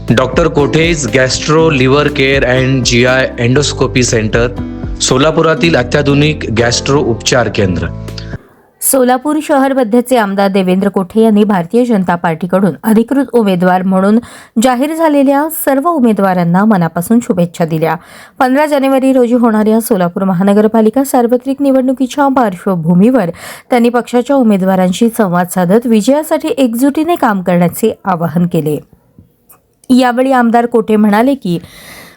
Doctor कोठेज gastro liver care and GI endoscopy centre, सोलापुरातील अत्याधुनिक गॅस्ट्रो उपचार केंद्र. सोलापूर शहर मध्यचे आमदार देवेंद्र कोठे यांनी भारतीय जनता पार्टीकडून अधिकृत उमेदवार म्हणून जाहीर झालेल्या सर्व उमेदवारांना मनापासून शुभेच्छा दिल्या. 15 जानेवारी रोजी होणाऱ्या सोलापूर महानगरपालिका सार्वत्रिक निवडणुकीच्या पार्श्वभूमीवर त्यांनी पक्षाच्या उमेदवारांशी संवाद साधत विजयासाठी एकजुटीने काम करण्याचे आवाहन केले. यावेळी आमदार कोठे म्हणाले की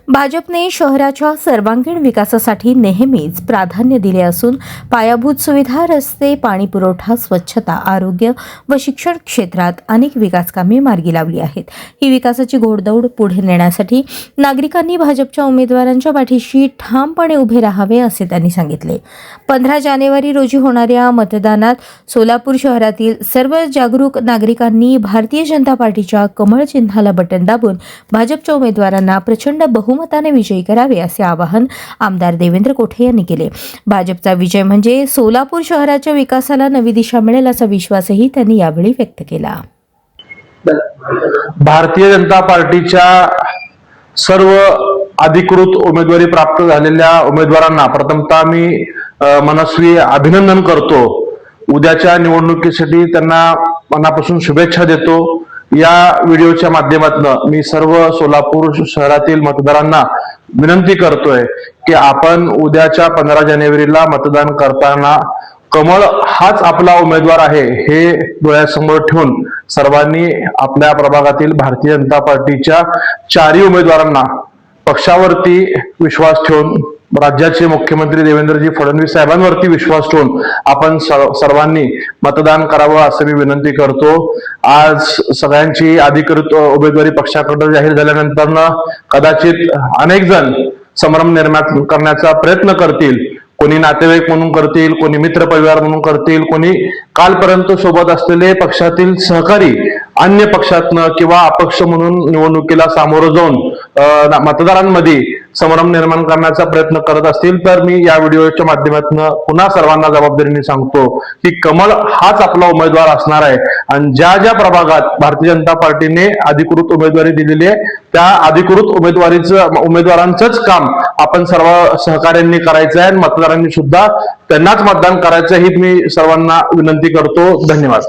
भाजपने शहराच्या सर्वांगीण विकासासाठी नेहमीच प्राधान्य दिले असून पायाभूत सुविधा, रस्ते, पाणी पुरवठा, स्वच्छता, आरोग्य व शिक्षण क्षेत्रात अनेक विकासकामे मार्गी लावली आहेत. ही विकासाची घोडदौड पुढे नेण्यासाठी नागरिकांनी भाजपच्या उमेदवारांच्या पाठीशी ठामपणे उभे राहावे असे त्यांनी सांगितले. 15 जानेवारी रोजी होणाऱ्या मतदानात सोलापूर शहरातील सर्व जागरूक नागरिकांनी भारतीय जनता पार्टीच्या कमळ चिन्हाला बटन दाबून भाजपच्या उमेदवारांना प्रचंड बहुमताने विजयी करावे असे आवाहन आमदार देवेंद्र कोठे यांनी केले. भाजपचा विजय म्हणजे सोलापूर शहराच्या विकासाला नवी दिशा मिळेल असा विश्वासही त्यांनी यावेळी व्यक्त केला. भारतीय जनता पार्टीच्या सर्व अधिकृत उमेदवारी प्राप्त झालेल्या उमेदवारांना प्रथमतः मी मनस्वी अभिनंदन करतो. उद्याच्या निवडणुकीसाठी त्यांना मनापासून शुभेच्छा देतो. या व्हिडिओच्या माध्यमातून मी सर्व सोलापूर शहरातील मतदारांना विनंती करतोय की आपण उद्याच्या 15 जानेवारीला मतदान करताना कमळ हाच आपला उमेदवार आहे हे डोळ्यासमोर ठेवून सर्वांनी आपल्या प्रभागातील भारतीय जनता पार्टीच्या 4 उमेदवारांना पक्षावरती विश्वास ठेवून, राज्याचे मुख्यमंत्री देवेंद्रजी फडणवीस साहेबांवरती विश्वास ठेवून आपण सर्वांनी मतदान करावं असं मी विनंती करतो. आज सगळ्यांची अधिकृत उमेदवारी पक्षाकडे जाहीर झाल्यानंतर कदाचित अनेक जण संभ्रम निर्माण करण्याचा प्रयत्न करतील. कोणी नातेवाईक म्हणून करतील, कोणी मित्र परिवार म्हणून करतील, कोणी कालपर्यंत सोबत असलेले पक्षातील सहकारी अन्य पक्षातनं किंवा अपक्ष म्हणून निवडणुकीला सामोरं जाऊन मतदारांमध्ये संभ्रम निर्माण करण्याचा प्रयत्न करत असतील तर मी या व्हिडिओच्या माध्यमातून पुन्हा सर्वांना जबाबदारीने सांगतो की कमळ हाच आपला उमेदवार असणार आहे आणि ज्या ज्या प्रभागात भारतीय जनता पार्टीने अधिकृत उमेदवारी दिलेली आहे त्या अधिकृत उमेदवारांचंच काम आपण सर्व सहकार्यांनी करायचं आहे आणि मतदारांनी सुद्धा त्यांनाच मतदान करायचं ही मी सर्वांना विनंती करतो. धन्यवाद.